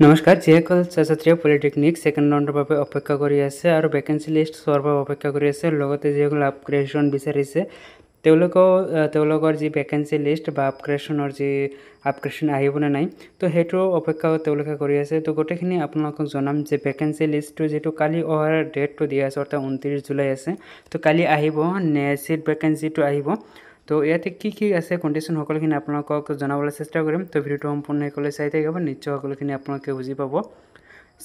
নমস্কাৰ যিসকল ছাত্ৰীয়ে পলিটেকনিক ছেকেণ্ড ৰাউণ্ডৰ বাবে অপেক্ষা কৰি আছে আৰু ভেকেঞ্চি লিষ্ট চোৱাৰ বাবে অপেক্ষা কৰি আছে লগতে যিসকল আপগ্ৰেডেশ্যন বিচাৰিছে তেওঁলোকৰ যি ভেকেঞ্চি লিষ্ট বা আপগ্ৰেডেশ্যনৰ যি আপগ্ৰেডেশ্যন আহিবনে নাই তো সেইটো অপেক্ষা তেওঁলোকে কৰি আছে। তো গোটেইখিনি আপোনালোকক জনাম যে ভেকেঞ্চি লিষ্টটো যিটো কালি অহাৰ ডেটটো দিয়া আছে অৰ্থাৎ 29 জুলাই আছে। তো কালি আহিব নে চিট ভেকেঞ্চিটো আহিব। তো ইয়াতে কি আছে কণ্ডিশ্যন সকলোখিনি আপোনালোকক জনাবলৈ চেষ্টা কৰিম। তো ভিডিঅ'টো সম্পূৰ্ণ সকলোৱে চাই থাকিব, নিশ্চয় সকলোখিনি আপোনালোকে বুজি পাব।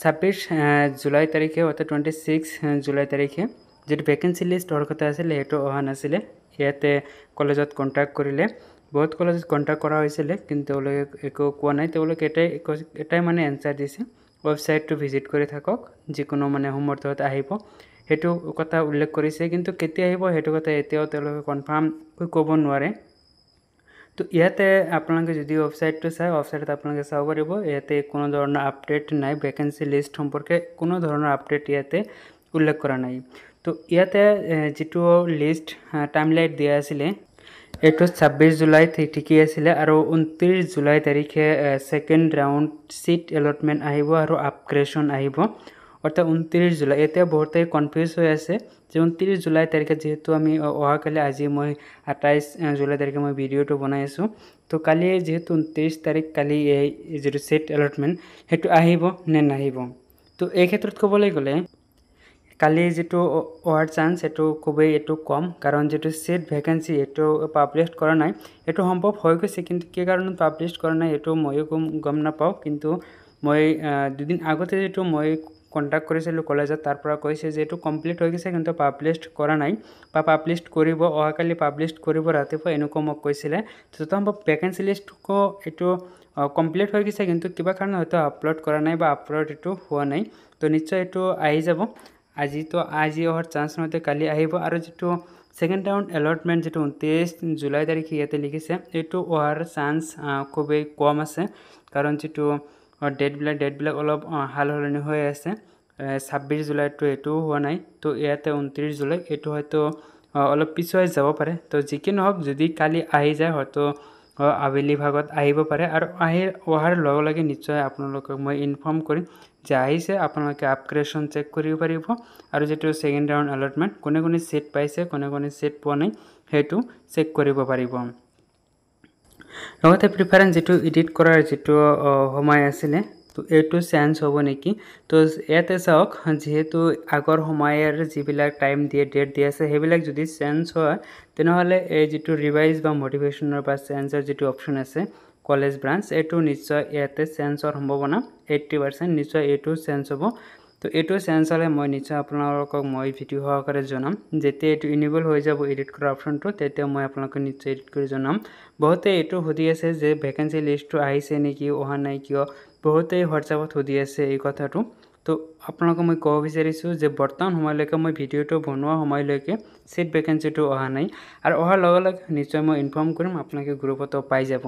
26 জুলাই তাৰিখে অৰ্থাৎ 26 জুলাই তাৰিখে যিটো ভেকেঞ্চি লিষ্ট অহাৰ কথা আছিলে সেইটো অহা নাছিলে। ইয়াতে কলেজত কণ্টেক্ট কৰিলে, বহুত কলেজত কণ্টেক্ট কৰা হৈছিলে কিন্তু তেওঁলোকে একো কোৱা নাই। তেওঁলোকে এটাই মানে এনচাৰ দিছে, ৱেবছাইটটো ভিজিট কৰি থাকক, যিকোনো মানে সমৰ্থত আহিব সেইটো কথা উল্লেখ কৰিছে। কিন্তু কেতিয়া আহিব সেইটো কথা এতিয়াও তেওঁলোকে কনফাৰ্মকৈ ক'ব নোৱাৰে। তো ইয়াতে আপোনালোকে যদি ৱেবছাইটটো চাই ৱেবছাইটত আপোনালোকে চাব পাৰিব ইয়াতে কোনো ধৰণৰ আপডেট নাই, ভেকেঞ্চি লিষ্ট সম্পৰ্কে কোনো ধৰণৰ আপডেট ইয়াতে উল্লেখ কৰা নাই। তো ইয়াতে যিটো লিষ্ট টাইমলাইন দিয়া আছিলে এইটো 26 জুলাই ঠিকেই আছিলে আৰু 29 জুলাই তাৰিখে ছেকেণ্ড ৰাউণ্ড চিট এলটমেণ্ট আহিব আৰু আপগ্ৰেডেশ্যন আহিব অৰ্থাৎ 29 জুলাই। এতিয়া বহুতেই কনফিউজ হৈ আছে যে 29 জুলাই তাৰিখে যিহেতু আমি অহাকালি আজি মই 28 জুলাই তাৰিখে মই ভিডিঅ'টো বনাই আছোঁ। তো কালি যিহেতু 29 তাৰিখ কালি এই যিটো চিট এলটমেণ্ট সেইটো আহিব নে নাহিব। তো এই ক্ষেত্ৰত ক'বলৈ গ'লে কালি যিটো অহাৰ চান্স সেইটো খুবেই কম, কাৰণ যিটো চিট ভেকেঞ্চি এইটো পাব্লিছ কৰা নাই। এইটো সম্ভৱ হৈ গৈছে কিন্তু কি কাৰণত পাব্লিছ কৰা নাই এইটো ময়ো গম নাপাওঁ। কিন্তু মই দুদিন আগতে যিটো মই কণ্টেক্ট কৰিছিলোঁ কলেজত, তাৰ পৰা কৈছে যে এইটো কমপ্লিট হৈ গৈছে কিন্তু পাব্লিছ কৰা নাই বা পাব্লিছ কৰিব, অহাকালি পাব্লিছ কৰিব ৰাতিপুৱা এনেকুৱা মোক কৈছিলে। তো সম্ভৱ ভেকেঞ্চি লিষ্টটো এইটো কমপ্লিট হৈ গৈছে কিন্তু কিবা কাৰণত হয়তো আপলোড কৰা নাই বা আপলোড এইটো হোৱা নাই। তো নিশ্চয় এইটো আহি যাব। আজি অহাৰ চান্স নহওঁতে কালি আহিব। আৰু যিটো ছেকেণ্ড ৰাউণ্ড এলটমেণ্ট যিটো 29 জুলাই তাৰিখে ইয়াতে লিখিছে এইটো অহাৰ চান্স খুবেই কম আছে, কাৰণ যিটো ডেটবিলাক অলপ সাল সলনি হৈ আছে। 26 জুলাইতো এইটোও হোৱা নাই, তো ইয়াতে 29 জুলাই এইটো হয়তো অলপ পিছুৱাই যাব পাৰে। তো যি কি নহওক যদি কালি আহি যায় হয়তো আবেলি ভাগত আহিব পাৰে আৰু অহাৰ লগে লগে নিশ্চয় আপোনালোকক মই ইনফৰ্ম কৰিম যে আহিছে। আপোনালোকে আপগ্ৰেডেশ্যন চেক কৰিব পাৰিব আৰু যিটো ছেকেণ্ড ৰাউণ্ড এলটমেণ্ট কোনে চিট পাইছে কোনে চিট পোৱা নাই সেইটো চেক কৰিব পাৰিব। লগতে প্ৰিফাৰেঞ্চ যিটো এডিট কৰাৰ যিটো সময় আছিলে তো এইটো চেঞ্জ হ'ব নেকি। তো ইয়াতে চাওক যিহেতু আগৰ সময়ৰ যিবিলাক টাইম ডেট দিয়া আছে সেইবিলাক যদি চেঞ্জ হয় তেনেহ'লে এই যিটো ৰিভাইজ বা মটিভেশ্যনৰ বা চেঞ্জৰ যিটো অপশ্যন আছে কলেজ ব্ৰাঞ্চ এইটো নিশ্চয় ইয়াতে চেঞ্জ হোৱাৰ সম্ভাৱনা 80% নিশ্চয় এইটো চেঞ্জ হ'ব। তো এইটো চেঞ্জ হ'লে মই নিশ্চয় আপোনালোকক মই ভিডিঅ' সহকাৰে জনাম। যেতিয়া এইটো ইনেবল হৈ যাব এডিট কৰা অপশ্যনটো তেতিয়া মই আপোনালোকক নিশ্চয় এডিট কৰি জনাম। বহুতে এইটো সুধি আছে যে ভেকেঞ্চি লিষ্টটো আহিছে নেকি, অহা নাই কিয়, বহুতেই হোৱাটছআপত সুধি আছে এই কথাটো। তো আপোনালোকক মই ক'ব বিচাৰিছোঁ যে বৰ্তমান সময়লৈকে মই ভিডিঅ'টো বনোৱা সময়লৈকে চিট ভেকেঞ্চিটো অহা নাই আৰু অহাৰ লগে লগে নিশ্চয় মই ইনফৰ্ম কৰিম, আপোনালোকে গ্ৰুপতো পাই যাব।